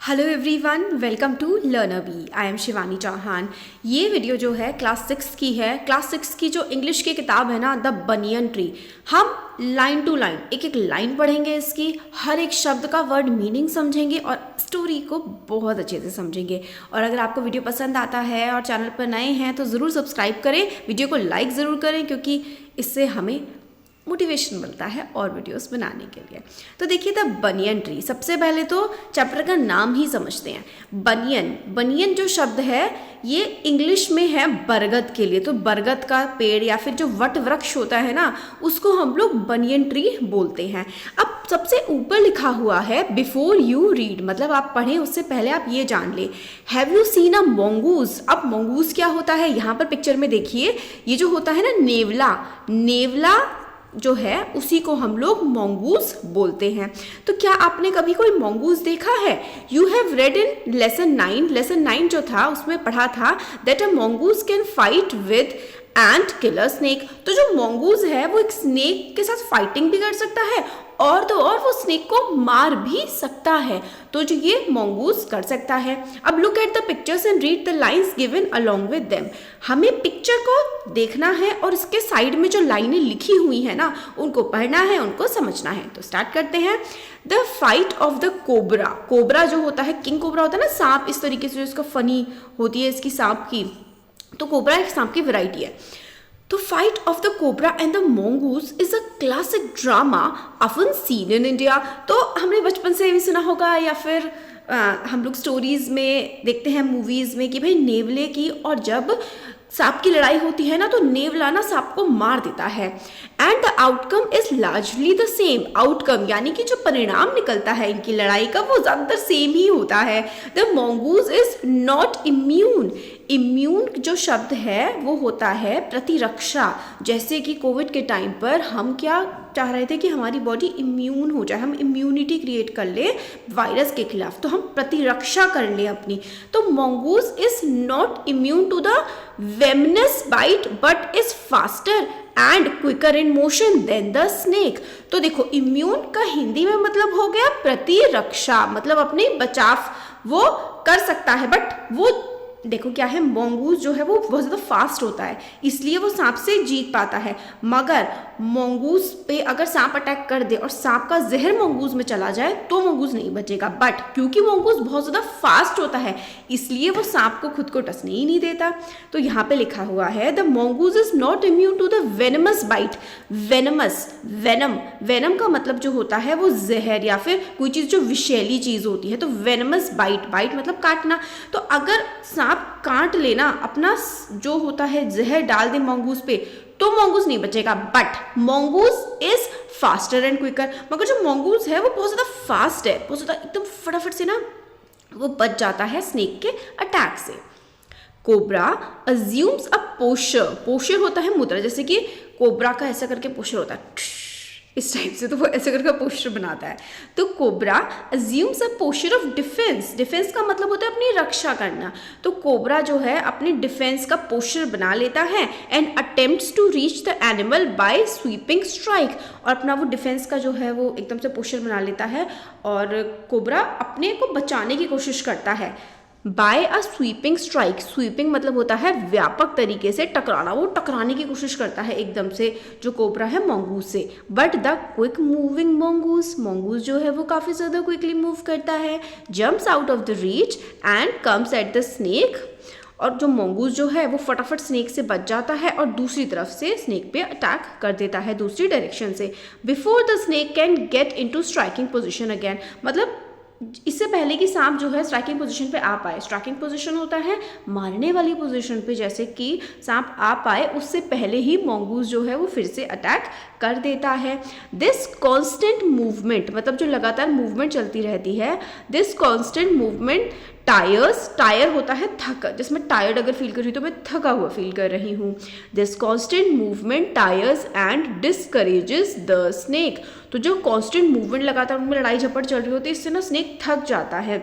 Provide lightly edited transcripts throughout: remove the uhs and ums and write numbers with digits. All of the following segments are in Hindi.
Hello everyone, welcome to Learner Bee. I am Shivani Chauhan. ये वीडियो जो है क्लास 6 की है। क्लास 6 की जो इंग्लिश की किताब है ना, द बनियन ट्री, हम लाइन टू लाइन एक एक लाइन पढ़ेंगे, इसकी हर एक शब्द का वर्ड मीनिंग समझेंगे और स्टोरी को बहुत अच्छे से समझेंगे। और अगर आपको वीडियो पसंद आता है और चैनल पर नए हैं तो ज़रूर सब्सक्राइब करें, वीडियो को लाइक ज़रूर करें, क्योंकि इससे हमें मोटिवेशन मिलता है और वीडियोस बनाने के लिए। तो देखिए, द बनियन ट्री, सबसे पहले तो चैप्टर का नाम ही समझते हैं। बनियन, बनियन जो शब्द है ये इंग्लिश में है बरगद के लिए। तो बरगद का पेड़ या फिर जो वट वृक्ष होता है ना, उसको हम लोग बनियन ट्री बोलते हैं। अब सबसे ऊपर लिखा हुआ है बिफोर यू रीड, मतलब आप पढ़ें उससे पहले आप ये जान लें। Have you seen a mongoose. अब मोंगूज क्या होता है, यहाँ पर पिक्चर में देखिए, ये जो होता है ना नेवला, नेवला जो है उसी को हम लोग मोंगूज बोलते हैं। तो क्या आपने कभी कोई मोंगूज देखा है? You have read in lesson 9, lesson 9 जो था उसमें पढ़ा था that a mongoose can fight with and kill a snake. तो जो मोंगूज है वो एक स्नेक के साथ फाइटिंग भी कर सकता है और तो और वो स्नेक को मार भी सकता है। तो जो ये मोंगूज कर सकता है। अब look at the pictures and read the lines given along with them. हमें पिक्चर को देखना है और इसके साइड में जो लाइनें लिखी हुई है ना, उनको पढ़ना है, उनको समझना है। तो स्टार्ट करते हैं। The fight of the cobra. Cobra जो होता है, किंग कोबरा होता है ना, सांप, इस तरीके से इसका फनी होती है इसकी सांप की। तो कोबरा एक सांप की वैरायटी है। तो fight of the cobra and the mongoose is a classic drama often seen in India. तो हमने बचपन से भी सुना होगा या फिर हम लोग स्टोरीज में देखते हैं, मूवीज में, कि भाई नेवले की और जब सांप की लड़ाई होती है ना, तो नेवला ना सांप को मार देता है। And the outcome is largely the same. Outcome यानी कि जो परिणाम निकलता है इनकी लड़ाई का, वो ज्यादातर सेम ही होता है। The mongoose is not immune. Immune जो शब्द है वो होता है प्रतिरक्षा। जैसे कि कोविड के टाइम पर हम क्या चाह रहे थे कि हमारी बॉडी इम्यून हो जाए, हम इम्यूनिटी क्रिएट कर ले वायरस के खिलाफ, तो हम प्रतिरक्षा कर ले अपनी। तो mongoose is not immune to the venom's bite but is faster and quicker in motion than the snake. तो देखो, इम्यून का हिंदी में मतलब हो गया प्रतिरक्षा, मतलब अपने बचाव वो कर सकता है। बट वो देखो क्या है, मोंगूज जो है वो बहुत ज़्यादा फास्ट होता है, इसलिए वो सांप से जीत पाता है। मगर मोंगूज पे अगर सांप अटैक कर दे और सांप का जहर मोंगूज में चला जाए तो मोंगूज नहीं बचेगा। बट क्योंकि मोंगूज बहुत ज़्यादा फास्ट होता है, इसलिए वो सांप को खुद को टसने ही नहीं देता। तो यहाँ पे लिखा हुआ है the mongoose is not immune to the venomous bite. Venomous, venom, venom का मतलब जो होता है वो जहर या फिर कोई चीज़ जो विषैली चीज़ होती है। तो वेनमस बाइट, बाइट मतलब काटना। तो अगर सांप काट लेना, अपना जो होता है जहर डाल दे मोंगूज पे, तो मोंगूज नहीं बचेगा। But mongoose is faster and quicker. मगर जो मोंगूज है वो बहुत ज्यादा फास्ट है, बहुत ज्यादा एकदम फटाफट से ना वो बच जाता है स्नेक के अटैक से। कोबरा अज्यूम्स अ पोस्चर। पोस्चर होता है मुद्रा, जैसे कि कोबरा का ऐसा करके पोस्चर होता है इस टाइप से, तो वो ऐसे करके पोस्चर बनाता है। तो cobra assumes a posture of defence. Defence का मतलब होता है अपनी रक्षा करना। तो कोबरा जो है अपनी डिफेंस का पोस्चर बना लेता है and attempts to reach the animal by sweeping strike. और अपना वो डिफेंस का जो है वो एकदम से पोस्चर बना लेता है और कोबरा अपने को बचाने की कोशिश करता है बाय अ स्वीपिंग स्ट्राइक। स्वीपिंग मतलब होता है व्यापक तरीके से टकराना, वो टकराने की कोशिश करता है एकदम से जो कोबरा है मोंगूज से। But the quick moving mongoose, mongoose जो है वो काफ़ी ज़्यादा क्विकली मूव करता है, jumps out of the reach and comes at the snake. और जो मोंगूज जो है वो फटाफट स्नेक से बच जाता है और दूसरी तरफ से स्नेक पे अटैक कर देता है, दूसरी डायरेक्शन से, before the snake can get into striking position again. मतलब इससे पहले कि सांप जो है स्ट्राइकिंग पोजीशन पे आ पाए। स्ट्राइकिंग पोजीशन होता है मारने वाली पोजीशन पे, जैसे कि सांप आ पाए उससे पहले ही मोंगूज जो है वो फिर से अटैक कर देता है। दिस कॉन्स्टेंट मूवमेंट, मतलब जो लगातार मूवमेंट चलती रहती है, this constant movement tyres, tyre होता है थक, जिसमें टायर्ड अगर फील कर रही हूँ तो मैं थका हुआ फील कर रही हूँ। This constant movement tyres and discourages the snake. तो जो कॉन्स्टेंट मूवमेंट लगातार उनमें लड़ाई झपट चल रही होती है, इससे ना स्नेक थक जाता है।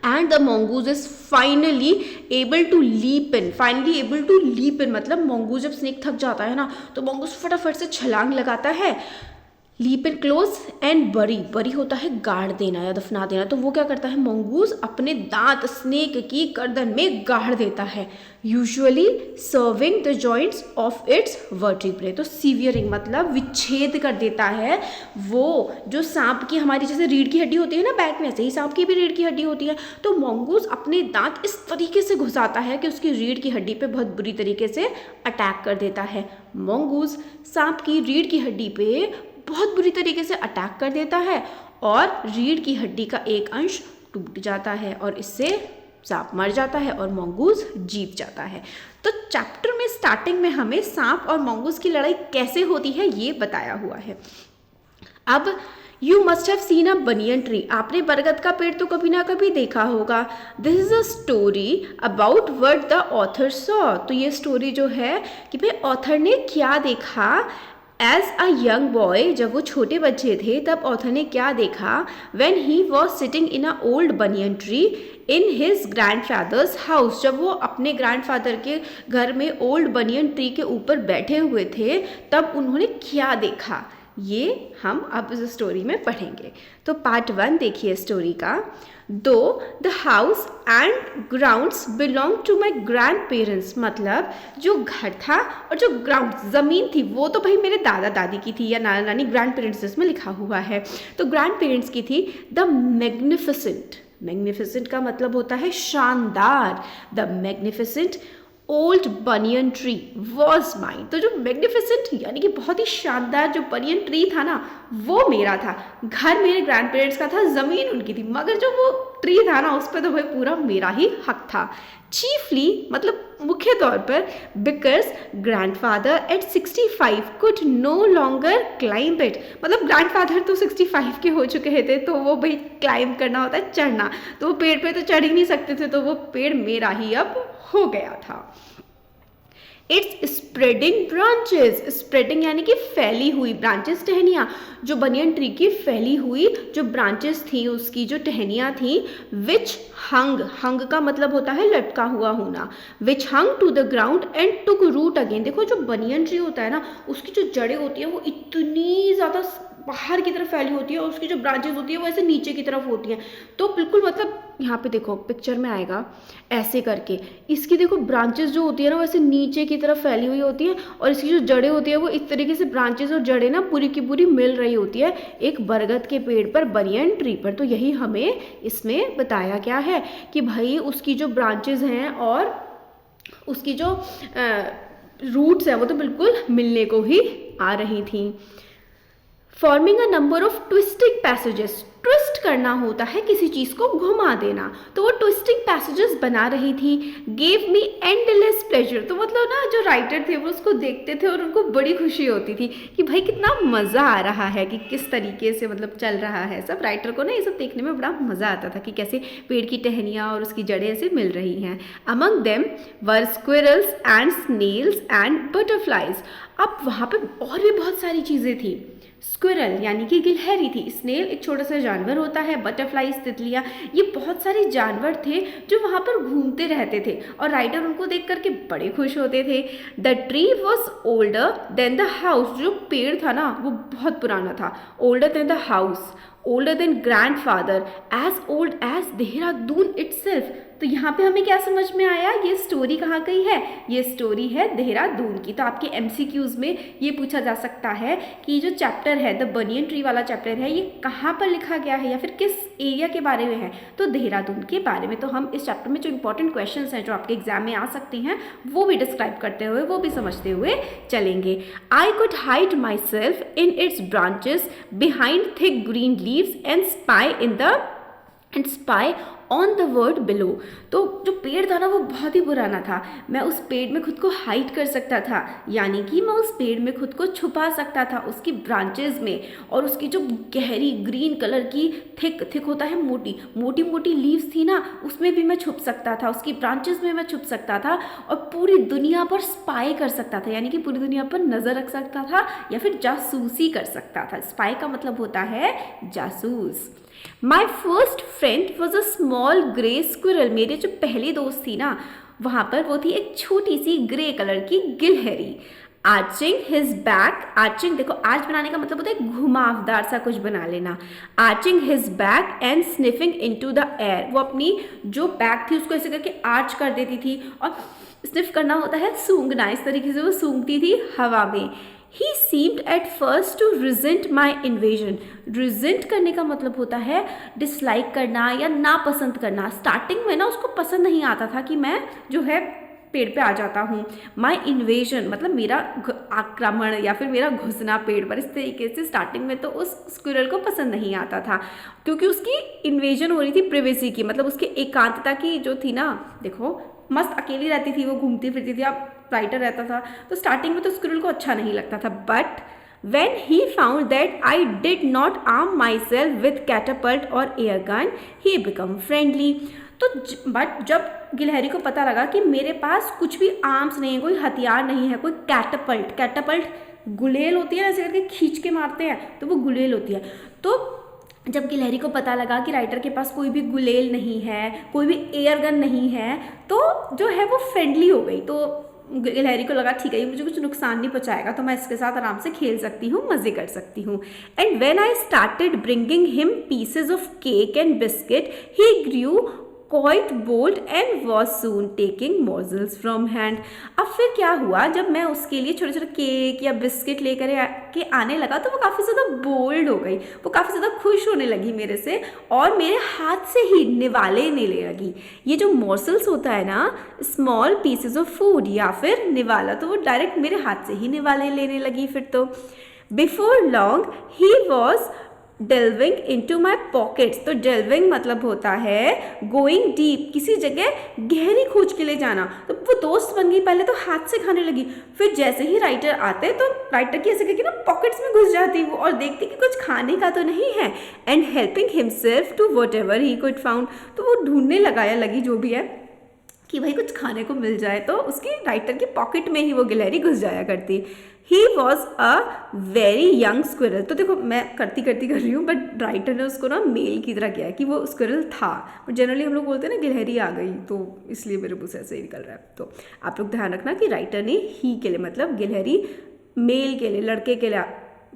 And the mongoose is finally able to leap in. Finally able to leap in मतलब मोंगूज जब स्नेक थक जाता है ना, तो मोंगूज फटाफट से छलांग लगाता है लीप इन क्लोज एंड बरी, बरी होता है गाड़ देना या दफना देना। तो वो क्या करता है, मंगूस अपने दांत स्नेक की गर्दन में गाड़ देता है, usually serving the joints of its vertebrae. तो सीवियरिंग मतलब विच्छेद कर देता है। वो जो सांप की हमारी जैसे रीढ़ की हड्डी होती है ना बैक में, ऐसे ही सांप की भी रीढ़ की हड्डी होती है। तो मंगूस अपने दांत इस तरीके से घुसाता है कि उसकी रीढ़ की हड्डी पे बहुत बुरी तरीके से अटैक कर देता है। मंगूस सांप की रीढ़ की हड्डी पे बहुत बुरी तरीके से अटैक कर देता है और रीढ़ की हड्डी का एक अंश टूट जाता है और इससे सांप मर जाता है और मंगूस जीत जाता है। तो चैप्टर में स्टार्टिंग में हमें सांप और मंगूस की लड़ाई कैसे होती है ये बताया हुआ है। अब you must have seen a banyan tree, आपने बरगद का पेड़ तो कभी ना कभी देखा होगा। This is a story about what the author saw, तो ये स्टोरी जो है कि भाई ऑथर ने क्या देखा। एज अ यंग बॉय, जब वो छोटे बच्चे थे तब ऑथर ने क्या देखा। When he was sitting in a old banyan tree in his grand fathers house, जब वो अपने ग्रैंड फादर के घर में ओल्ड बनियन ट्री के ऊपर बैठे हुए थे तब उन्होंने क्या देखा, ये हम अब इस स्टोरी में पढ़ेंगे। तो पार्ट 1 देखिए स्टोरी का। Though the house and grounds belong to my grandparents, मतलब जो घर था और जो ग्राउंड ज़मीन थी वो तो भाई मेरे दादा दादी की थी या नाना नानी, ग्रैंड पेरेंट्स इसमें लिखा हुआ है। तो ग्रैंड पेरेंट्स की थी। द मैग्निफिसेंट, मैग्निफिसेंट का मतलब होता है शानदार। The magnificent old banyan tree was mine, तो जो मैग्निफिसेंट यानी कि बहुत ही शानदार जो बनियन ट्री था ना वो मेरा था। घर मेरे ग्रैंड पेरेंट्स का था, ज़मीन उनकी थी, मगर जो वो ट्री था ना उस पर तो भाई पूरा मेरा ही हक था। चीफली मतलब मुख्य तौर पर because grandfather at 65 could no longer climb it, मतलब ग्रैंडफादर तो 65 के हो चुके थे तो वो भाई क्लाइंब करना होता है चढ़ना, तो वो पेड़ पे तो चढ़ ही नहीं सकते थे, तो वो पेड़ मेरा ही अब हो गया था। इट्स स्प्रेडिंग ब्रांचेस, स्प्रेडिंग यानी कि फैली हुई, ब्रांचेस टहनियाँ, जो बनियन ट्री की फैली हुई जो ब्रांचेस थी उसकी जो टहनियाँ थी। विच हंग, हंग का मतलब होता है लटका हुआ होना। Which hung to the ground and took root again, देखो जो बनियन ट्री होता है ना उसकी जो जड़ें होती है वो इतनी ज़्यादा बाहर की तरफ फैली होती है और उसकी जो ब्रांचेस होती है वो ऐसे नीचे की तरफ होती हैं। तो बिल्कुल मतलब यहाँ पे देखो पिक्चर में आएगा ऐसे करके, इसकी देखो ब्रांचेस जो होती है ना वैसे नीचे की तरफ फैली हुई होती है और इसकी जो जड़ें होती है वो इस तरीके से ब्रांचेस और जड़ें ना पूरी की पूरी मिल रही होती है एक बरगद के पेड़ पर, बनियन ट्री पर। तो यही हमें इसमें बताया गया है कि भाई उसकी जो ब्रांचेस हैं और उसकी जो रूट्स हैं वो तो बिल्कुल मिलने को ही आ रही थी। Forming a number of twisting passages, twist करना होता है किसी चीज़ को घुमा देना, तो वो ट्विस्टिंग पैसेजेस बना रही थी। गेव मी एंडलेस प्लेजर, तो मतलब ना जो राइटर थे वो उसको देखते थे और उनको बड़ी खुशी होती थी कि भाई कितना मज़ा आ रहा है कि किस तरीके से मतलब चल रहा है सब। राइटर को ना ये सब देखने में बड़ा मज़ा आता था कि कैसे पेड़ की टहनियाँ और उसकी जड़ें ऐसे मिल रही हैं। Among them were squirrels and snails and butterflies, अब वहाँ पर और भी बहुत सारी चीज़ें थी। स्क्विरल यानी कि गिलहरी थी, स्नेल एक छोटा सा जानवर होता है, बटरफ्लाइज तितलियाँ, ये बहुत सारे जानवर थे जो वहाँ पर घूमते रहते थे और राइटर उनको देख करके बड़े खुश होते थे। The tree was older than the house, जो पेड़ था ना वो बहुत पुराना था। Older than the house, older than grandfather, as old as Dehradun itself. तो यहाँ पे हमें क्या समझ में आया, ये स्टोरी कहाँ गई है, ये स्टोरी है देहरादून की। तो आपके MCQs में ये पूछा जा सकता है कि जो चैप्टर है द बनियन ट्री वाला चैप्टर है ये कहाँ पर लिखा गया है या फिर किस एरिया के बारे में है, तो देहरादून के बारे में। तो हम इस चैप्टर में जो इंपॉर्टेंट क्वेश्चन हैं जो आपके एग्जाम में आ सकते हैं वो भी डिस्क्राइब करते हुए वो भी समझते हुए चलेंगे। I could hide my self in its branches behind thick green leaves and spy on the word below. तो जो पेड़ था ना वो बहुत ही पुराना था, मैं उस पेड़ में खुद को हाइड कर सकता था, यानी कि मैं उस पेड़ में खुद को छुपा सकता था उसकी ब्रांचेस में, और उसकी जो गहरी ग्रीन कलर की थिक होता है मोटी मोटी लीव्स थी ना उसमें भी मैं छुप सकता था, उसकी ब्रांचेस में मैं छुप सकता था और पूरी दुनिया पर स्पाई कर सकता था, यानी कि पूरी दुनिया पर नज़र रख सकता था या फिर जासूसी कर सकता था। स्पाई का मतलब होता है जासूस। My first friend was a small grey squirrel, मेरे जो पहली दोस्त थी ना वहाँ पर वो थी एक छोटी सी ग्रे कलर की गिलहरी। आर्चिंग हिज बैक, आर्चिंग देखो आर्च बनाने का मतलब होता है घुमावदार सा कुछ बना लेना, arching his back and sniffing into the air, वो अपनी जो बैक थी उसको ऐसे करके आर्च कर देती थी और स्निफ करना होता है सूंघना, इस तरीके से वो सूंघती थी हवा में। He seemed at first to resent my invasion. Resent करने का मतलब होता है डिसलाइक करना या नापसंद करना। स्टार्टिंग में ना उसको पसंद नहीं आता था कि मैं जो है पेड़ पे आ जाता हूँ। माई इन्वेजन मतलब मेरा आक्रमण या फिर मेरा घुसना पेड़ पर, इस तरीके से स्टार्टिंग में तो उस स्क्विरल को पसंद नहीं आता था क्योंकि उसकी इन्वेजन हो रही थी प्रिवेसी की, मतलब उसकी एकांतता की जो थी ना, देखो मस्त अकेली रहती थी, वो घूमती फिरती थी, अब राइटर रहता था, तो स्टार्टिंग में तो स्क्विरल को अच्छा नहीं लगता था। But when he found that I did not arm myself with catapult or air gun, he became friendly. तो बट जब गिलहरी को पता लगा कि मेरे पास कुछ भी आर्म्स नहीं है, कोई हथियार नहीं है, कोई कैटापल्ट, कैटापल्ट गुलेल होती है ऐसे करके खींच के मारते हैं, तो वो गुलेल होती है। तो जब गिलहरी को पता लगा कि राइटर के पास कोई भी गुलेल नहीं है, कोई भी एयर गन नहीं है, तो जो है वो फ्रेंडली हो गई। तो गिलहरी को लगा ठीक है ये मुझे कुछ नुकसान नहीं पहुंचाएगा, तो मैं इसके साथ आराम से खेल सकती हूँ, मजे कर सकती हूँ। And when I started bringing him pieces of cake and biscuit he grew quite bold and was soon taking morsels from hand. अब फिर क्या हुआ, जब मैं उसके लिए छोटे छोटे केक या बिस्किट लेकर के आने लगा तो वो काफ़ी ज़्यादा बोल्ड हो गई, वो काफ़ी ज़्यादा खुश होने लगी मेरे से और मेरे हाथ से ही निवाले लेने लगी। ये जो मॉर्सल्स होता है ना, स्मॉल पीसेज ऑफ फूड या फिर निवाला, तो वो डायरेक्ट मेरे हाथ से ही निवाले लेने लगी फिर तो। Before long he was delving into my pockets. तो डेल्विंग मतलब होता है गोइंग डीप, किसी जगह गहरी खोज के लिए जाना। तो वो दोस्त बन गई, पहले तो हाथ से खाने लगी, फिर जैसे ही राइटर आते तो राइटर की ऐसे करके ना पॉकेट्स में घुस जाती वो और देखती कि कुछ खाने का तो नहीं है। And helping himself to whatever he could found, तो वो ढूंढने लगाया लगी जो भी है कि भाई कुछ खाने को मिल जाए, तो उसकी राइटर की पॉकेट में ही वो गिलहरी घुस जाया करती। He was a very young squirrel. तो देखो मैं करती कर रही हूँ, बट राइटर ने उसको ना मेल की तरह किया है कि वो स्क्विरल था, बट जनरली हम लोग बोलते हैं ना गिलहरी आ गई, तो इसलिए मेरे मुँह से ऐसे ही निकल रहा है। तो आप लोग ध्यान रखना कि राइटर ने ही के लिए मतलब गिलहरी मेल के लिए, लड़के के लिए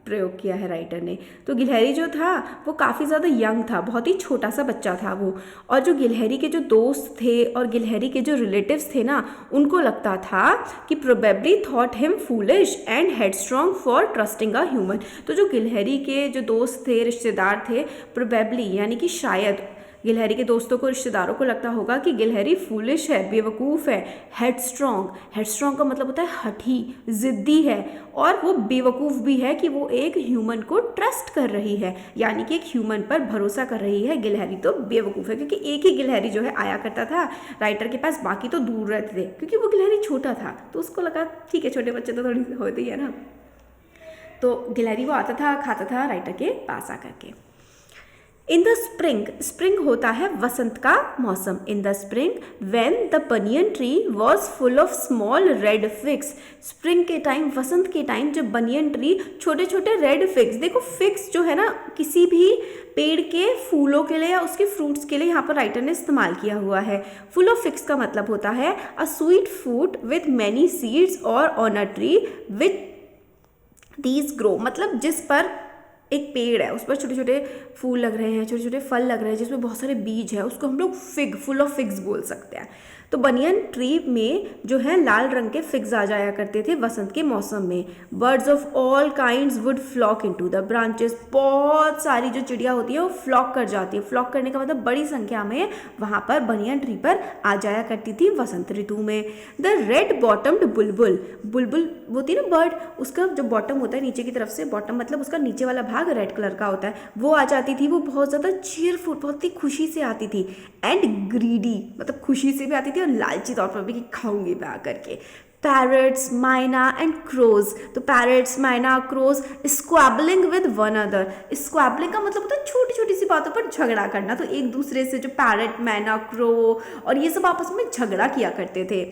प्रयोग किया है राइटर ने। तो गिलहरी जो था वो काफ़ी ज़्यादा यंग था, बहुत ही छोटा सा बच्चा था वो, और जो गिलहरी के जो दोस्त थे और गिलहरी के जो रिलेटिव्स थे ना, उनको लगता था कि probably thought him foolish and headstrong for trusting a human. तो जो गिलहरी के जो दोस्त थे, रिश्तेदार थे, प्रोबेबली यानी कि शायद गिलहरी के दोस्तों को, रिश्तेदारों को लगता होगा कि गिलहरी फूलिश है, बेवकूफ़ है, हेडस्ट्रॉन्ग, हेडस्ट्रॉन्ग का मतलब होता है हठी, ज़िद्दी है, और वो बेवकूफ़ भी है कि वो एक ह्यूमन को ट्रस्ट कर रही है, यानी कि एक ह्यूमन पर भरोसा कर रही है। गिलहरी तो बेवकूफ़ है क्योंकि एक ही गिलहरी जो है आया करता था राइटर के पास, बाकी तो दूर रहते थे क्योंकि वो गिलहरी छोटा था, तो उसको लगा ठीक है छोटे बच्चे तो थोड़ी होते ही है ना। तो गिलहरी वो आता था, खाता था राइटर के पास आकर के। इन द स्प्रिंग, स्प्रिंग होता है वसंत का मौसम। In the spring when the banyan tree was full of small red figs. Spring के टाइम, वसंत के टाइम जब बनियन ट्री छोटे छोटे रेड फिग्स, देखो फिग्स जो है ना किसी भी पेड़ के फूलों के लिए या उसके फ्रूट्स के लिए यहाँ पर राइटर ने इस्तेमाल किया हुआ है। फुल ऑफ फिग्स का मतलब होता है a sweet fruit with many seeds और on a tree with these grow, मतलब जिस पर एक पेड़ है उस पर छोटे छोटे फूल लग रहे हैं, छोटे छोटे फल लग रहे हैं, जिसमें बहुत सारे बीज है, उसको हम लोग फिग, फुल ऑफ फिग्स बोल सकते हैं। तो बनियन ट्री में जो है लाल रंग के फिग्स आ जाया करते थे वसंत के मौसम में। Birds of all kinds would flock into the branches, बहुत सारी जो चिड़िया होती है वो फ्लॉक कर जाती है। फ्लॉक करने का मतलब बड़ी संख्या में वहाँ पर बनियन ट्री पर आ जाया करती थी वसंत ऋतु में। द रेड बॉटम्ड बुलबुल, बुलबुल होती है ना बर्ड, उसका जो बॉटम होता है नीचे की तरफ से, बॉटम मतलब उसका नीचे वाला भाग रेड कलर का होता है, वो आ जाती थी। वो बहुत ज़्यादा चीयरफुल, बहुत ही खुशी से आती थी। एंड ग्रीडी मतलब खुशी से भी आती थी और लालची तौर पर भी कि खाऊंगी मैं आकर के। पैरट्स, माइना एंड क्रोज, तो पैरट्स, माइना, क्रोज स्क्वैबलिंग विद वन अदर। स्क्वैबलिंग का मतलब होता है छोटी छोटी सी बातों पर झगड़ा करना, तो एक दूसरे से जो पैरट, मैना, क्रो और ये सब आपस में झगड़ा किया करते थे।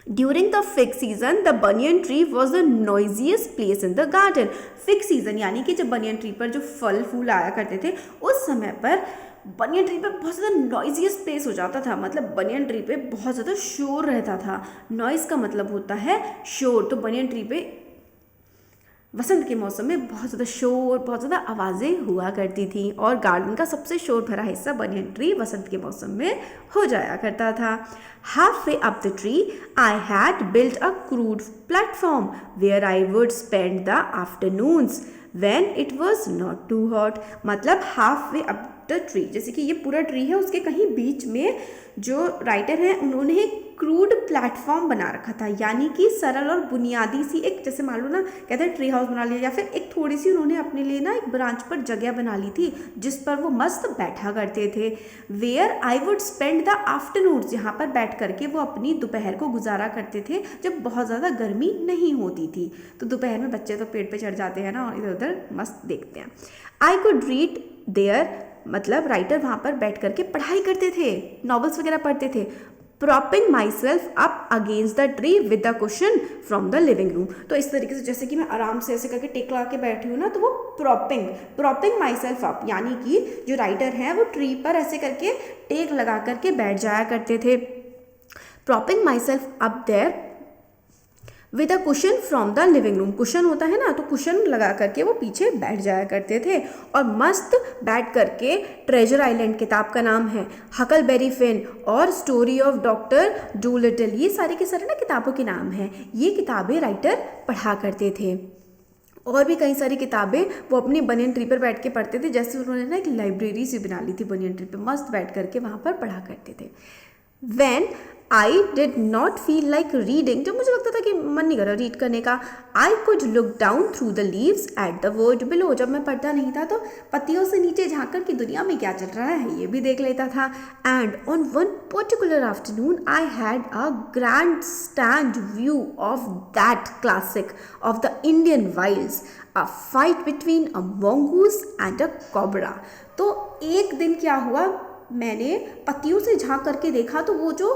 During the fig season, the banyan tree was the noisiest place in the garden. Fig season यानी कि जब बनियन ट्री पर जो फल फूल आया करते थे उस समय पर बनियन ट्री पे बहुत ज़्यादा नॉइजियस प्लेस हो जाता था, मतलब बनियन ट्री पे बहुत ज़्यादा शोर रहता था। नॉइज़ का मतलब होता है शोर, तो बनियन ट्री पे वसंत के मौसम में बहुत ज़्यादा शोर, बहुत ज़्यादा आवाज़ें हुआ करती थी, और गार्डन का सबसे शोर भरा हिस्सा बनियन ट्री वसंत के मौसम में हो जाया करता था। Halfway up the tree I had built a crude platform where I would spend the afternoons when it was not too hot. मतलब halfway up the tree, जैसे कि ये पूरा ट्री है, उसके कहीं बीच में जो राइटर हैं उन्होंने एक क्रूड प्लेटफॉर्म बना रखा था, यानी कि सरल और बुनियादी सी एक, जैसे मान लो ना कहते हैं ट्री हाउस बना लिया, या फिर एक थोड़ी सी उन्होंने अपने लिए ना एक ब्रांच पर जगह बना ली थी जिस पर वो मस्त बैठा करते थे। Where I would spend the afternoons, यहाँ पर बैठ करके वो अपनी दोपहर को गुजारा करते थे जब बहुत ज़्यादा गर्मी नहीं होती थी। तो दोपहर में बच्चे तो पेड़ पे चढ़ जाते हैं ना और इधर उधर मस्त देखते हैं। आई कुड रीड देयर, मतलब राइटर वहाँ पर बैठ करके पढ़ाई करते थे, नॉवेल्स वगैरह पढ़ते थे। Propping myself up against the tree with the cushion from the living room. तो इस तरीके से जैसे कि मैं आराम से ऐसे करके टेक लगा के बैठी हूँ ना, तो वो प्रॉपिंग माई सेल्फ अप, यानी कि जो राइटर हैं वो ट्री पर ऐसे करके टेक लगा करके बैठ जाया करते थे। Propping myself up there with a cushion from the living room, cushion होता है ना, तो कुशन लगा करके वो पीछे बैठ जाया करते थे और मस्त बैठ करके ट्रेजर आइलैंड किताब का नाम है, हकलबेरी फिन और स्टोरी ऑफ डॉक्टर डूलिटल, ये सारे के सारे ना किताबों के नाम हैं। ये किताबें राइटर पढ़ा करते थे। और भी कई सारी किताबें वो अपनी बनियन ट्री पर बैठ के पढ़ते थे, जैसे उन्होंने ना एक लाइब्रेरी सी बना ली थी बनियन ट्री पर, मस्त बैठ करके वहाँ पर पढ़ा करते थे। When I did not feel like reading, जब मुझे लगता था कि मन नहीं कर रहा रीड करने का, I could look down through the leaves at the world below, जब मैं पढ़ता नहीं था तो पत्तियों से नीचे झाँक कर कि दुनिया में क्या चल रहा है ये भी देख लेता था। And on one particular afternoon I had a grandstand view of that classic of the Indian wilds, a fight between a mongoose and a cobra। तो एक दिन क्या हुआ, मैंने पत्तियों से झांक करके देखा तो वो जो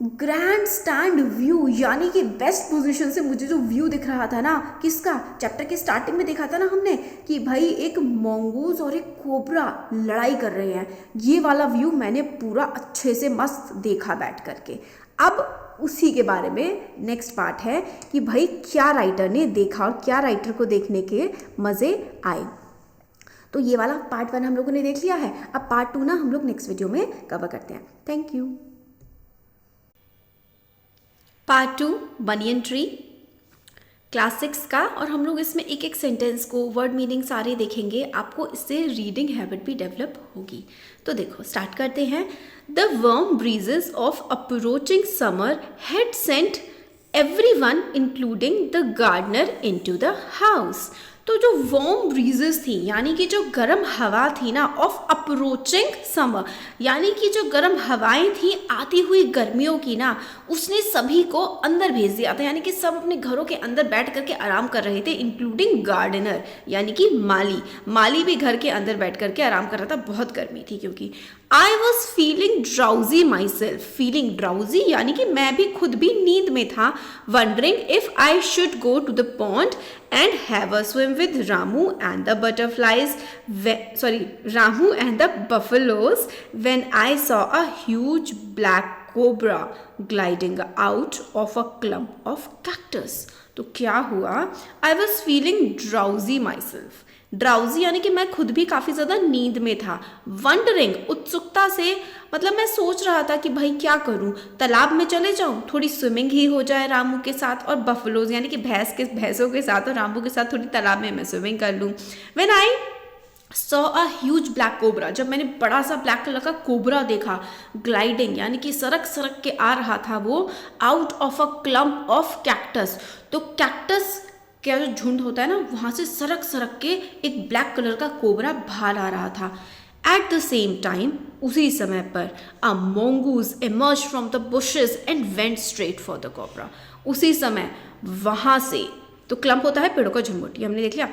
ग्रैंड स्टैंड व्यू, यानी कि बेस्ट पोजीशन से मुझे जो व्यू दिख रहा था ना, किसका, चैप्टर के स्टार्टिंग में देखा था ना हमने कि भाई एक मोंगूज और एक कोबरा लड़ाई कर रहे हैं, ये वाला व्यू मैंने पूरा अच्छे से मस्त देखा बैठ करके। अब उसी के बारे में नेक्स्ट पार्ट है कि भाई क्या राइटर ने देखा और क्या राइटर को देखने के मज़े आए। तो ये वाला पार्ट 1 हम लोगों ने देख लिया है। अब पार्ट 2 ना हम लोग नेक्स्ट वीडियो में कवर करते हैं। Thank you. Part 2 banyan tree class 6 का, और हम लोग इसमें एक एक सेंटेंस को वर्ड मीनिंग सारे देखेंगे, आपको इससे रीडिंग हैबिट भी डेवलप होगी। तो देखो स्टार्ट करते हैं। The warm breezes of approaching summer had sent everyone including the gardener into the house. तो जो वार्म ब्रीजेस थी, यानी कि जो गर्म हवा थी ना, ऑफ अप्रोचिंग समर, यानी कि जो गर्म हवाएं थी आती हुई गर्मियों की ना, उसने सभी को अंदर भेज दिया था, यानी कि सब अपने घरों के अंदर बैठ करके आराम कर रहे थे, इंक्लूडिंग गार्डनर यानी कि माली भी घर के अंदर बैठ करके आराम कर रहा था, बहुत गर्मी थी क्योंकि। I was feeling drowsy myself, feeling drowsy यानी कि मैं भी खुद भी नींद में था। Wondering if I should go to the pond and have a swim with Ramu and the butterflies, Ramu and the buffaloes, when I saw a huge black cobra gliding out of a clump of cactus। तो क्या हुआ, I was feeling drowsy myself। Drowsy यानी कि मैं खुद भी काफ़ी ज़्यादा नींद में था। वंडरिंग उत्सुकता से, मतलब मैं सोच रहा था कि भाई क्या करूं, तालाब में चले जाऊं, थोड़ी स्विमिंग ही हो जाए रामू के साथ, और बफलोज यानी कि भैंसों के साथ और रामू के साथ थोड़ी तालाब में मैं स्विमिंग कर लूं। When I saw a huge black cobra, जब मैंने बड़ा सा ब्लैक कलर का कोबरा देखा, ग्लाइडिंग यानी कि सरक के आ रहा था वो, out of a clump of cactus. तो कैक्टस क्या जो झुंड होता है ना, वहाँ से सरक के एक ब्लैक कलर का कोबरा बाहर आ रहा था। एट द सेम टाइम, उसी समय पर, a mongoose emerge from the bushes and went straight for the cobra. उसी समय वहाँ से, तो क्लम्प होता है पेड़ों का झुंड, ये हमने देख लिया।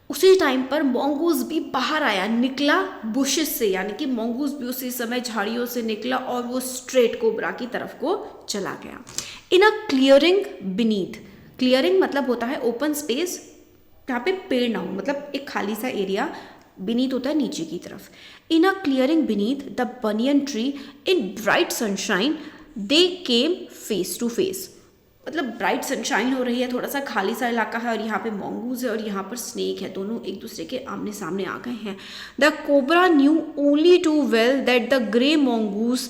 उसी टाइम पर मोंगूज भी बाहर आया, निकला बुशेस से, यानी कि मोंगूज भी उसी समय झाड़ियों से निकला और वो स्ट्रेट कोबरा की तरफ को चला गया। इन अ क्लियरिंग बीनीथ, क्लियरिंग मतलब होता है ओपन स्पेस, जहाँ पे पेड़ ना हो, मतलब एक खाली सा एरिया, बीनीथ होता है नीचे की तरफ। In a clearing beneath the banyan tree in bright sunshine they came face to face. मतलब ब्राइट सनशाइन हो रही है, थोड़ा सा खाली सा इलाका है और यहाँ पे मॉन्गूज है और यहाँ पर स्नेक है, दोनों एक दूसरे के आमने सामने आ गए हैं। The cobra knew only too well that the grey mongoose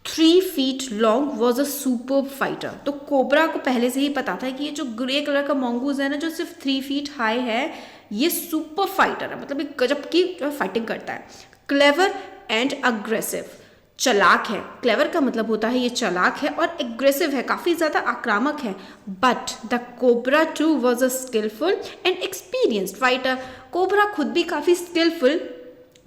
3 feet long was a super fighter. तो कोबरा को पहले से ही पता था कि ये जो ग्रे कलर का मॉन्गूज है ना, जो सिर्फ 3 feet हाई है, ये सुपर फाइटर है, मतलब एक गजब की जो फाइटिंग करता है। क्लेवर एंड अग्रेसिव, चालाक है। क्लेवर का मतलब होता है ये चालाक है, और एग्रेसिव है, काफ़ी ज़्यादा आक्रामक है। But the cobra too was a skilful and experienced fighter. Cobra खुद भी काफ़ी स्किलफुल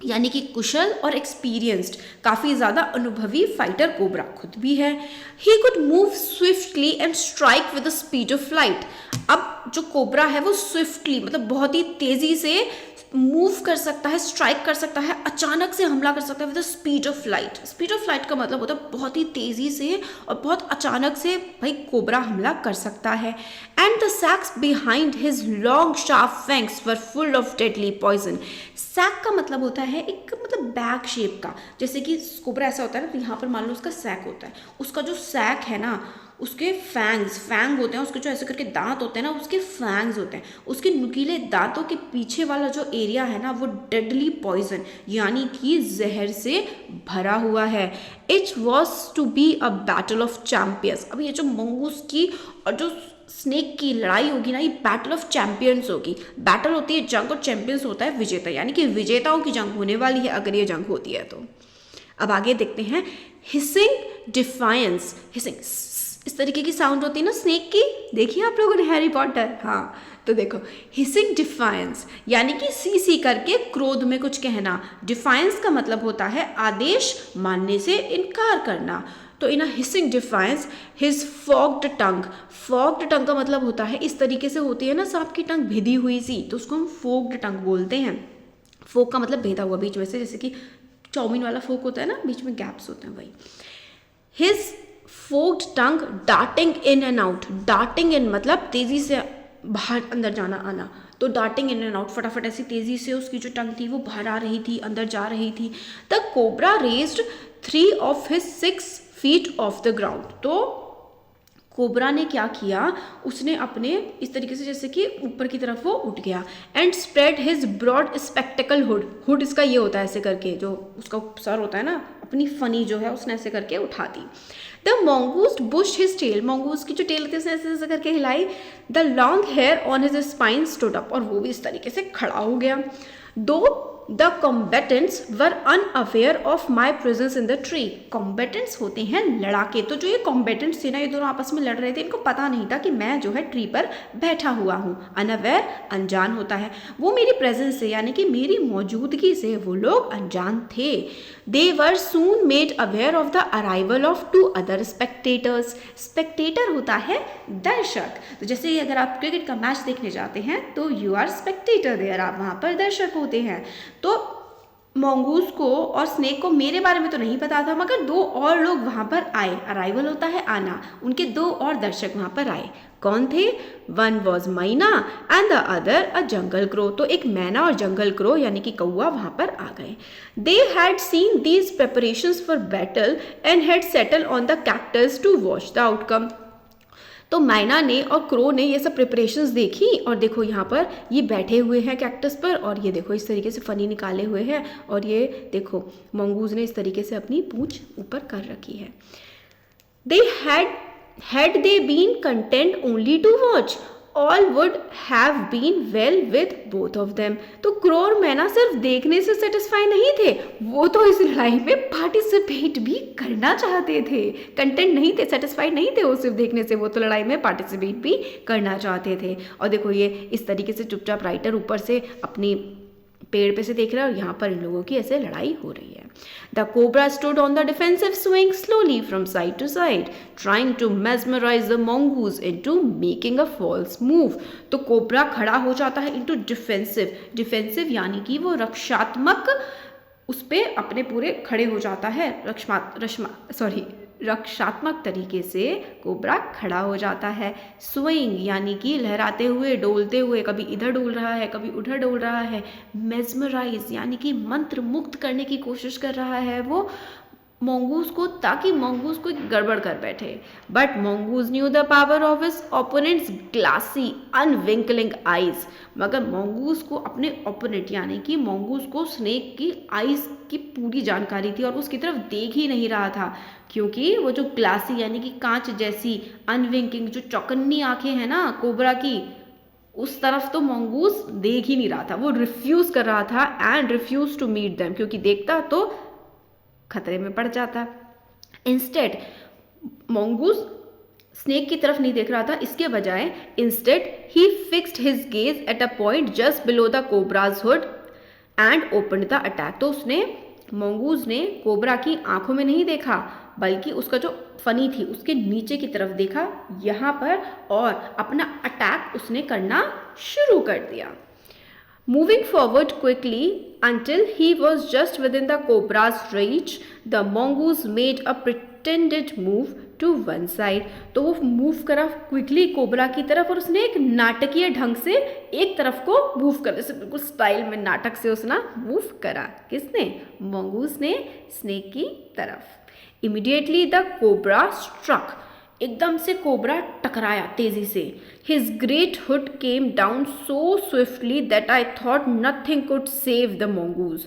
यानी कि कुशल और एक्सपीरियंस्ड, काफ़ी ज़्यादा अनुभवी फाइटर कोबरा खुद भी है। He could move swiftly and strike with the speed of light. अब जो कोबरा है वो स्विफ्टली मतलब बहुत ही तेज़ी से मूव कर सकता है, स्ट्राइक कर सकता है, अचानक से हमला कर सकता है with the speed of light. Speed of light का मतलब होता है बहुत ही तेज़ी से और बहुत अचानक से भाई कोबरा हमला कर सकता है। And the sacs behind his long sharp fangs were full of deadly poison. Sac का मतलब होता है एक मतलब बैग शेप का, जैसे कि कोबरा ऐसा होता है ना, तो यहाँ पर मान लो उसका सैक होता है, उसका जो सैक है ना उसके फैंग होते हैं, उसके जो ऐसे करके दांत होते हैं ना उसके फैंग्स होते हैं, उसके नुकीले दांतों के पीछे वाला जो एरिया है ना वो डेडली पॉइजन यानी कि जहर से भरा हुआ है। It was to be a battle of champions. अब ये जो मंगूस की और जो स्नेक की लड़ाई होगी ना, ये बैटल ऑफ चैंपियंस होगी। बैटल होती है जंग और चैंपियंस होता है विजेता, यानी कि विजेताओं की जंग होने वाली है अगर ये जंग होती है तो। अब आगे देखते हैं हिसिंग डिफायंस। हिसिंग इस तरीके की साउंड होती है ना स्नेक की, देखिए आप लोगों ने हैरी पॉटर, हाँ तो देखो हिसिंग डिफायंस यानी कि सी करके क्रोध में कुछ कहना। डिफायंस का मतलब होता है आदेश मानने से इनकार करना। तो इन अ हिसिंग डिफायंस हिज फॉग्ड टंग। फॉग्ड टंग का मतलब होता है इस तरीके से होती है ना सांप की टंग भेदी हुई सी, तो उसको हम फोग्ड टंग बोलते हैं। फोक का मतलब भेदा हुआ बीच में से, जैसे कि चाउमीन वाला फोक होता है ना, बीच में गैप्स होते हैं वही। His forked tongue darting in and out. Darting in मतलब तेजी से बाहर अंदर जाना आना, तो डार्टिंग इन एंड आउट फटाफट ऐसी तेजी से उसकी जो टंग थी वो बाहर आ रही थी, अंदर जा रही थी। The cobra raised 3 of his 6 feet of the ground. तो कोबरा ने क्या किया, उसने अपने इस तरीके से जैसे कि ऊपर की तरफ वो उठ गया। And spread his broad spectacled hood. Hood इसका ये होता है ऐसे करके, जो उसका सर होता है ना, अपनी फनी जो है उसने ऐसे करके उठा दी। The mongoose bushed his tail। mongoose की जो टेल होती है उसने ऐसे ऐसे करके हिलाई। The long hair on his spine stood up. और वो भी इस तरीके से खड़ा हो गया। दो the combatants were unaware of my presence in the tree. Combatants होते हैं लड़ाके। तो जो ये कॉम्बेटेंट्स थे ना, ये दोनों आपस में लड़ रहे थे, इनको पता नहीं था कि मैं जो है ट्री पर बैठा हुआ हूँ। अनअवेयर अनजान होता है, वो मेरी प्रेजेंस से यानी कि मेरी मौजूदगी से वो लोग अनजान थे। They were soon made aware of the arrival of 2 other spectators. Spectator होता है दर्शक। तो जैसे अगर आप क्रिकेट का मैच देखने जाते हैं तो यू आर स्पेक्टेटर देयर, आप वहाँ पर दर्शक होते हैं। तो मंगूस को और स्नेक को मेरे बारे में तो नहीं पता था, मगर 2 और लोग वहाँ पर आए। अराइवल होता है आना, उनके 2 और दर्शक वहाँ पर आए। कौन थे? वन वॉज मैना and the other a jungle crow. तो एक मैना और जंगल क्रो यानी कि कौआ वहाँ पर आ गए। They had seen these preparations for battle and had settled on the cactus to watch the outcome. तो मैना ने और क्रो ने ये सब प्रिपरेशंस देखी, और देखो यहाँ पर ये बैठे हुए हैं कैक्टस पर, और ये देखो इस तरीके से फनी निकाले हुए हैं, और ये देखो मंगूज ने इस तरीके से अपनी पूंछ ऊपर कर रखी है। दे had they been content only to watch, all would have been well with both of them। तो क्रो और मैना सिर्फ देखने से सेटिस्फाई नहीं थे, वो तो इस लड़ाई में पार्टिसिपेट भी करना चाहते थे। कंटेंट नहीं थे, सेटिस्फाइड नहीं थे वो सिर्फ देखने से, वो तो लड़ाई में पार्टिसिपेट भी करना चाहते थे। और देखो ये इस तरीके से चुपचाप राइटर ऊपर से अपनी पेड़ पे से देख रहा है, और यहाँ पर इन लोगों की ऐसे लड़ाई हो रही है। The cobra stood on the defensive, swing slowly from side to side, trying to mesmerize the mongoose into making a false move. तो कोबरा खड़ा हो जाता है इनटू डिफेंसिव। डिफेंसिव यानी कि वो रक्षात्मक, उस पर अपने पूरे खड़े हो जाता है। रक्षात्मक तरीके से कोबरा खड़ा हो जाता है। स्विंग यानी कि लहराते हुए, डोलते हुए, कभी इधर डोल रहा है, कभी उधर डोल रहा है। मेस्मराइज यानी कि मंत्र मुक्त करने की कोशिश कर रहा है वो मोंगूज को, ताकि मोंगूज कोई गड़बड़ कर बैठे। But mongoose knew the power of his opponent's glassy unwinking eyes. मगर मोंगूज को अपने ओपोनेंट यानी कि मोंगूज को स्नेक की आईज की पूरी जानकारी थी और उसकी तरफ देख ही नहीं रहा था, क्योंकि वो जो ग्लासी यानी कि कांच जैसी, अनविंकिंग जो चौकन्नी आंखें हैं ना कोबरा की, उस तरफ तो मोंगूज देख ही नहीं रहा था। वो रिफ्यूज कर रहा था and refuse to meet them, क्योंकि देखता तो खतरे में पड़ जाता। इंस्टेड मोंगूज स्नेक की तरफ नहीं देख रहा था, इसके बजाय instead he fixed his gaze at a point just below the cobras hood and opened the attack. तो उसने मोंगूज ने कोबरा की आंखों में नहीं देखा, बल्कि उसका जो फनी थी उसके नीचे की तरफ देखा यहाँ पर, और अपना अटैक उसने करना शुरू कर दिया। Moving forward quickly until he was just within the cobra's reach, the mongoose made a pretended move to one side. तो वो मूव करा क्विकली कोबरा की तरफ और उसने एक नाटकीय ढंग से एक तरफ को मूव कर, जैसे बिल्कुल स्टाइल में नाटक से उसने मूव करा। किसने? मोंगूज ने स्नेक की तरफ। Immediately the cobra struck. एकदम से कोबरा टकराया तेजी से। His great hood came down so swiftly that I thought nothing could save the mongoose.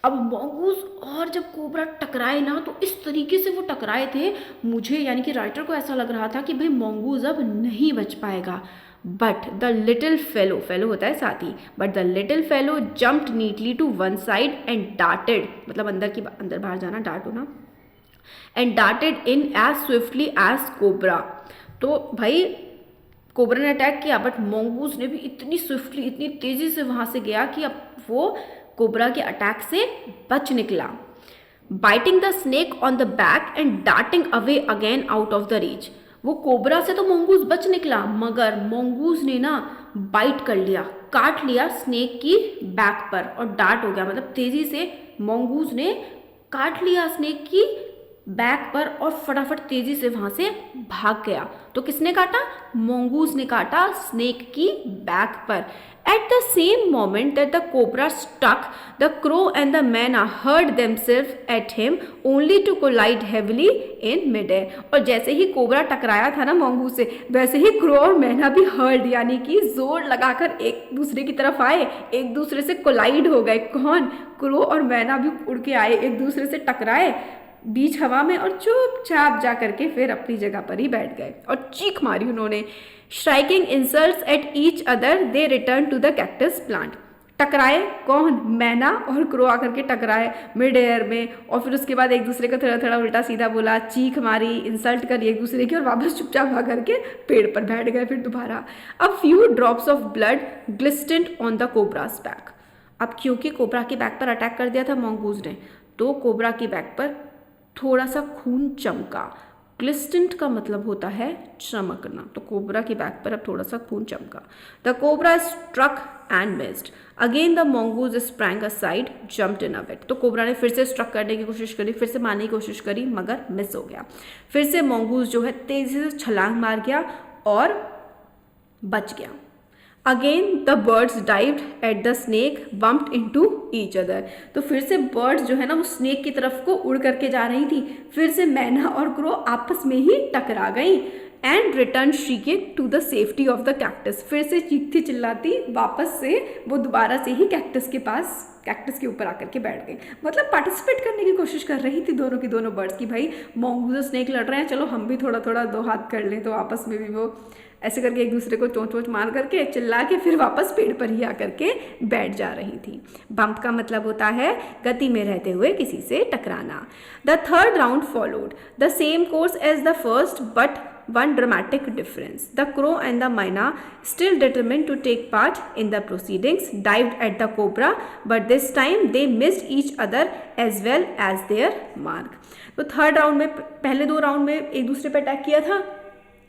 अब mongoose और जब कोबरा टकराए ना, तो इस तरीके से वो टकराए थे, मुझे यानी कि राइटर को ऐसा लग रहा था कि भाई mongoose अब नहीं बच पाएगा। But the little fellow, fellow होता है साथी, but the little fellow jumped neatly to one side and darted, मतलब अंदर बाहर जाना, डार्ट होना, and darted in as swiftly as cobra. तो भाई कोबरा ने अटैक किया, बट मोंगूज ने भी इतनी स्विफ्टली, इतनी तेजी से वहां से गया कि अब वो कोबरा के अटैक से बच निकला। Biting the snake on the back and darting away again out of the reach. वो कोबरा से तो मोंगूज बच निकला, मगर मोंगूज ने ना बाइट कर लिया, काट लिया स्नेक की बैक पर, और डार्ट हो गया, मतलब तेजी से मोंगूज ने काट लिया स्नेक की बैक पर और फटाफट तेजी से वहां से भाग गया। तो किसने काटा? मोंगूज ने काटा स्नेक की बैक पर। At the same moment that the cobra struck, the crow and the myna hurled themselves at him only to collide heavily in mid air. और जैसे ही कोबरा टकराया था ना मोंगूज से, वैसे ही क्रो और मैना भी हर्ड यानी कि जोर लगाकर एक दूसरे की तरफ आए, एक दूसरे से कोलाइड हो गए। कौन? क्रो और मैना भी उड़ के आए, एक दूसरे से टकराए बीच हवा में और चुपचाप जा करके फिर अपनी जगह पर ही बैठ गए और चीख मारी उन्होंने। Striking insults at each other they return to the cactus plant. टकराए कौन? मैना और क्रो आकर के टकराए मिड एयर में, और फिर उसके बाद एक दूसरे को थोड़ा थोड़ा उल्टा सीधा बोला, चीख मारी, इंसल्ट करी एक दूसरे की, और वापस चुपचाप आ करके पेड़ पर बैठ गए फिर दोबारा। अब few drops of blood glistened on the cobra's back. अब क्योंकि कोबरा के बैक पर अटैक कर दिया था मोंगूज ने, तो कोबरा की बैक पर थोड़ा सा खून चमका। ग्लिस्टेंट का मतलब होता है चमकना, तो कोबरा की बैक पर अब थोड़ा सा खून चमका। The cobra struck and missed again, the mongoose sprang aside jumped in a wait. तो कोबरा ने फिर से स्ट्रक करने की कोशिश करी, फिर से मारने की कोशिश करी, मगर मिस हो गया। फिर से मोंगूज जो है तेजी से छलांग मार गया और बच गया। Again the birds dived eight the snake bumped into each other. तो फिर से बर्ड्स जो है ना वो स्नेक की तरफ को उड़ करके जा रही थी, फिर से मैना और क्रो आपस में ही टकरा गई। And return shrieking to the safety of the cactus. फिर से चीखती चिल्लाती वापस से वो दोबारा से ही कैक्टस के पास, कैक्टस के ऊपर आकर के बैठ गई। मतलब पार्टिसिपेट करने की कोशिश कर रही थी दोनों की दोनों बर्ड्स की, भाई मोंगूज और स्नेक लड़ रहे हैं, चलो हम भी थोड़ा थोड़ा दो हाथ कर लें। तो आपस में भी वो ऐसे करके एक दूसरे को चोंच वोच मार करके चिल्ला के फिर वापस पेड़ पर ही आकर के बैठ जा रही थी। बम्प का मतलब होता है गति में रहते हुए किसी से टकराना। The third round followed the same course as the first but one dramatic difference. The crow and the myna, still determined to take part in the proceedings, dived at the cobra, but this time they missed each other as well as their mark. तो थर्ड राउंड में, पहले दो राउंड में एक दूसरे पर अटैक किया था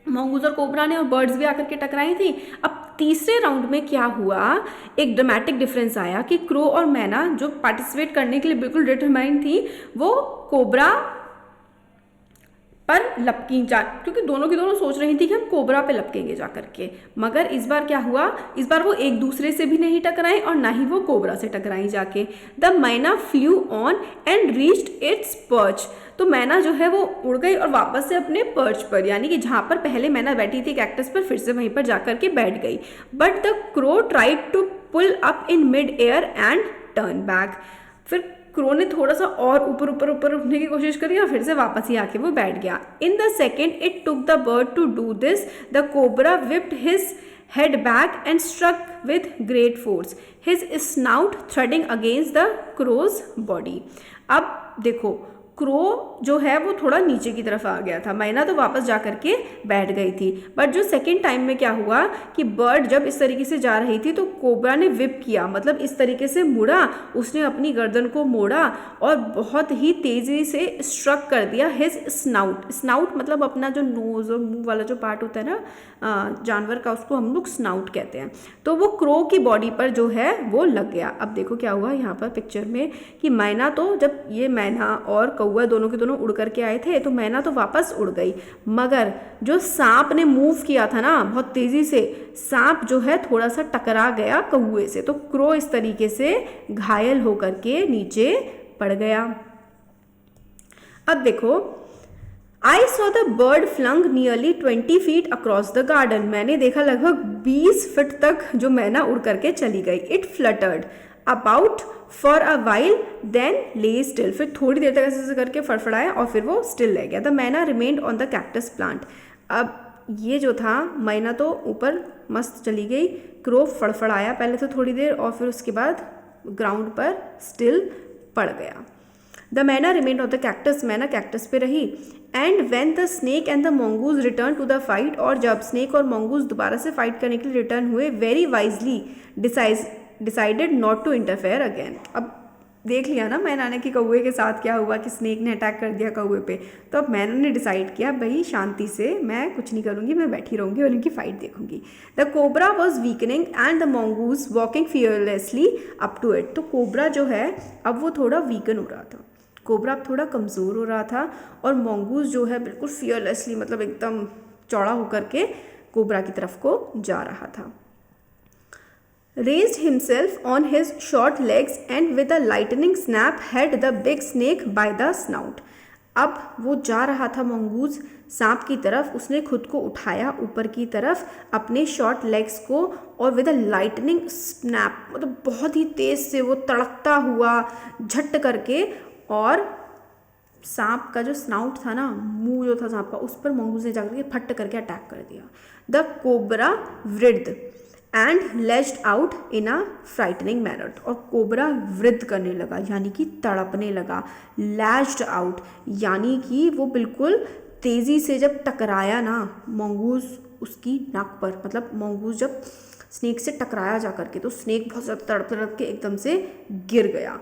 मोंगूज और कोबरा ने, और बर्ड्स भी आकर के टकराई थी। अब तीसरे राउंड में क्या हुआ, एक ड्रामेटिक डिफरेंस आया कि क्रो और मैना जो पार्टिसिपेट करने के लिए बिल्कुल डिटरमाइंड थी, वो कोबरा पर लपकी जा, क्योंकि दोनों की दोनों सोच रही थी कि हम कोबरा पे लपकेंगे जा करके। मगर इस बार क्या हुआ, इस बार वो एक दूसरे से भी नहीं टकराए और ना ही वो कोबरा से टकराई जाके। द मैना flu on and reached it's perch. तो मैना जो है वो उड़ गई और वापस से अपने पर्च पर, यानी कि जहाँ पर पहले मैना बैठी थी कैक्टस पर, फिर से वहीं पर जाकर के बैठ गई। But the crow tried to pull up in mid air and turn back. फिर क्रो ने थोड़ा सा और ऊपर ऊपर ऊपर उठने की कोशिश करी और फिर से वापस ही आके वो बैठ गया। In the second it took the bird to do this, the cobra whipped his head back and struck with great force, his snout thudding against the crow's body। अब देखो क्रो जो है वो थोड़ा नीचे की तरफ आ गया था, मैना तो वापस जा करके बैठ गई थी। बट जो सेकेंड टाइम में क्या हुआ कि बर्ड जब इस तरीके से जा रही थी तो कोबरा ने विप किया, मतलब इस तरीके से मुड़ा, उसने अपनी गर्दन को मोड़ा और बहुत ही तेज़ी से स्ट्रक कर दिया हिज स्नाउट। स्नाउट मतलब अपना जो नोज़ और मुंह वाला जो पार्ट होता है ना जानवर का, उसको हम लोग स्नाउट कहते हैं। तो वो क्रो की बॉडी पर जो है वो लग गया। अब देखो क्या हुआ यहाँ पर पिक्चर में कि मैना तो, जब ये मैना और कौवा दोनों के दोनों उड़ करके आए थे तो मैना तो वापस उड़ गई, मगर जो सांप ने मूव किया था ना बहुत तेज़ी से, सांप जो है थोड़ा सा टकरा गया कौवे से, तो क्रो इस तरीके से घायल होकर के नीचे पड़ गया। अब देखो I saw the bird flung nearly 20 feet across the garden। मैंने देखा लगभग 20 फीट तक जो मैना उड़ करके चली गई। It fluttered about for a while then lay still। फिर थोड़ी देर तक ऐसे करके फड़फड़ाया और फिर वो स्टिल रह गया। The मैना remained on the cactus plant। अब ये जो था मैना तो ऊपर मस्त चली गई, क्रो फड़फड़ाया पहले तो थोड़ी देर और फिर उसके बाद ग्राउंड पर स्टिल पड़ गया। The myna remained of the cactus. मैना कैक्टस पे रही। And when the snake and the mongoose return to the fight. और जब स्नेक और मोंगूज दोबारा से फाइट करने के लिए रिटर्न हुए, very wisely decided not to interfere again. अब देख लिया ना मैना ने कि कौवे के साथ क्या हुआ कि स्नेक ने अटैक कर दिया कौवे पे, तो अब मैना ने डिसाइड किया भाई शांति से मैं कुछ नहीं करूँगी, मैं बैठी रहूँगी और इनकी फाइट देखूंगी। The cobra was weakening and the mongoose walking fearlessly up to it. तो कोबरा जो है अब वो थोड़ा वीकन हो रहा था, कोबरा अब थोड़ा कमज़ोर हो रहा था और मोंगूज जो है बिल्कुल फियरलेसली मतलब एकदम चौड़ा होकर के कोबरा की तरफ को जा रहा था। Raised himself on his short legs and with a lightning snap had the big snake by the snout। अब वो जा रहा था मोंगूज सांप की तरफ, उसने खुद को उठाया ऊपर की तरफ अपने शॉर्ट लेग्स को और विद अ लाइटनिंग स्नैप मतलब बहुत ही तेज़ से वो तड़कता हुआ झट करके, और सांप का जो स्नाउट था ना, मुंह जो था सांप का, उस पर मोंगूज ने जाकर के फट करके अटैक कर दिया। The cobra reared and lashed out in a frightening manner. और कोबरा वृद्ध करने लगा यानी कि तड़पने लगा। लैज्ड आउट यानी कि वो बिल्कुल तेज़ी से जब टकराया ना मोंगूज उसकी नाक पर, मतलब मोंगूज जब स्नेक से टकराया जा करके तो स्नेक बहुत ज़्यादा तड़प तड़प के एकदम से गिर गया।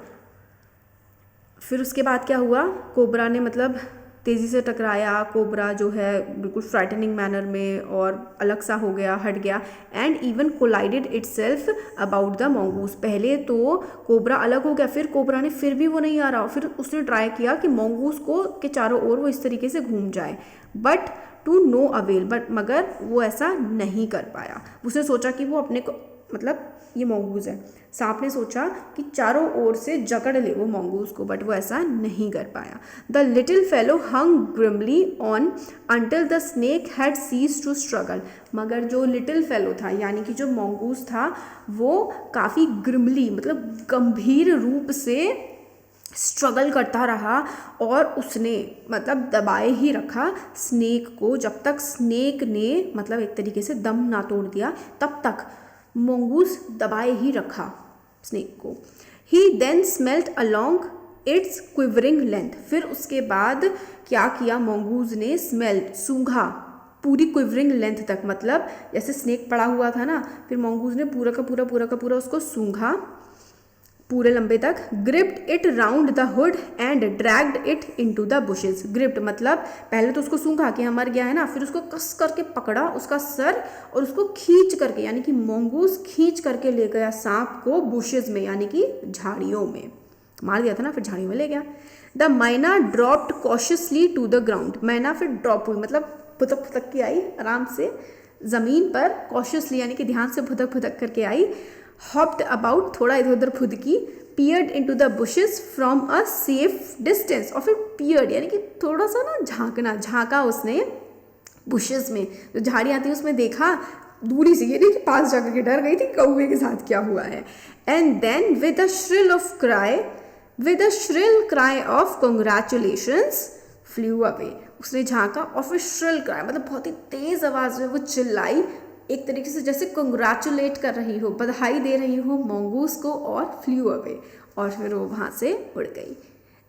फिर उसके बाद क्या हुआ, कोबरा ने मतलब तेज़ी से टकराया, कोबरा जो है बिल्कुल फ्राइटनिंग मैनर में और अलग सा हो गया, हट गया। And even collided itself about the mongoose. पहले तो कोबरा अलग हो गया, फिर कोबरा ने फिर भी वो नहीं आ रहा, फिर उसने ट्राई किया कि मोंगूज को के चारों ओर वो इस तरीके से घूम जाए, but to no avail, but मगर वो ऐसा नहीं कर पाया। उसने सोचा कि वो अपने को मतलब ये मोंगूज है, सांप ने सोचा कि चारों ओर से जकड़ ले वो मोंगूज को, बट वो ऐसा नहीं कर पाया। The little fellow hung grimly on until the snake had ceased to struggle. मगर जो लिटिल फेलो था यानी कि जो मोंगूज था वो काफ़ी ग्रिमली मतलब गंभीर रूप से स्ट्रगल करता रहा और उसने मतलब दबाए ही रखा स्नेक को, जब तक स्नेक ने मतलब एक तरीके से दम ना तोड़ दिया तब तक मोंगूज दबाए ही रखा स्नेक को। He then smelt along its quivering length. फिर उसके बाद क्या किया मोंगूज ने, स्मेल सूंघा पूरी क्विवरिंग लेंथ तक, मतलब जैसे स्नेक पड़ा हुआ था ना, फिर मोंगूज ने पूरा का पूरा उसको सूंघा पूरे लंबे तक। Gripped it round the hood and dragged it into the bushes. Gripped मतलब पहले तो उसको सूंघा कि मर गया है ना, फिर उसको कस करके पकड़ा उसका सर और उसको खींच करके यानी कि मोंगूज खींच करके ले गया सांप को बुशेस में यानी कि झाड़ियों में। मार दिया था ना, फिर झाड़ियों में ले गया। The myna dropped cautiously to the ground, मैना फिर ड्रॉप हुई, मतलब फुदक फुदक के आई आराम से ज़मीन पर, कॉशियसली यानी कि ध्यान से फुदक फुदक करके आई। हॉप्ड अबाउट, थोड़ा इधर उधर फुदकी। Peered into the bushes from a safe distance, और फिर पियर्ड यानी कि थोड़ा सा ना झांकना, झांका उसने बुशेस में, जो झाड़ियाँ थी उसमें देखा दूरी से, ये नहीं कि पास जाकर के डर गई थी कौवे के साथ क्या हुआ है। And then with a shrill cry of congratulations flew away, उसने झांका और फिर श्रिल क्राई मतलब बहुत ही तेज आवाज में वो चिल्लाई, एक तरीके से जैसे कंग्रेचुलेट कर रही हो, बधाई दे रही हो मंगूस को, और फ्लू अवे, और फिर वो वहाँ से उड़ गई।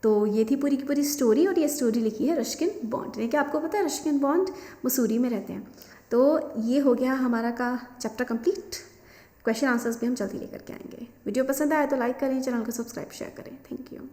तो ये थी पूरी की पूरी स्टोरी, और ये स्टोरी लिखी है रस्किन बॉन्ड ने। क्या आपको पता है रस्किन बॉन्ड मसूरी में रहते हैं? तो ये हो गया हमारा का चैप्टर कंप्लीट। क्वेश्चन आंसर्स भी हम जल्दी लेकर के आएंगे। वीडियो पसंद आए तो लाइक करें, चैनल को सब्सक्राइब शेयर करें। Thank you.